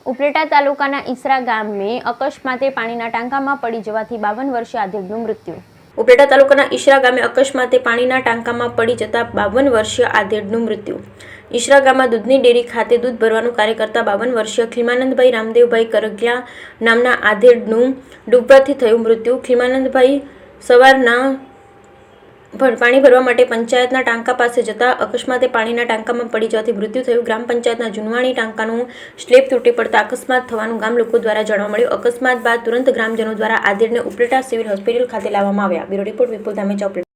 ઉપલેટા તાલુકાના ઈસરા ગામે અકસ્માતે પાણીના ટાંકામાં પડી જવાથી 52 વર્ષીય આધેડનું મૃત્યુ. ઉપલેટા તાલુકાના ઈસરા ગામે અકસ્માતે પાણીના ટાંકામાં પડી જતા 52 વર્ષીય આધેડનું મૃત્યુ. ઈસરા ગામમાં દૂધની ડેરી ખાતે દૂધ ભરવાનું કાર્ય કરતા 52 વર્ષીય ખીમાનંદભાઈ રામદેવભાઈ કરગિયા નામના આધેડનું ડૂબવાથી થયું મૃત્યુ. ખીમાનંદભાઈ સવારના પાણી ભરવા માટે પંચાયતના ટાંકા પાસે જતા અકસ્માતે પાણીના ટાંકામાં પડી જવાથી મૃત્યુ થયું. ગ્રામ પંચાયતના જુનવાણી ટાંકાનું સ્લેબ તૂટી પડતા અકસ્માત થવાનું ગામ લોકો દ્વારા જાણવા મળ્યું. અકસ્માત બાદ તુરંત ગ્રામજનો દ્વારા આધેડને ઉપલેટા સિવિલ હોસ્પિટલ ખાતે લાવવામાં આવ્યા. બ્યુરો રિપોર્ટ વિપુલ ધામેચા.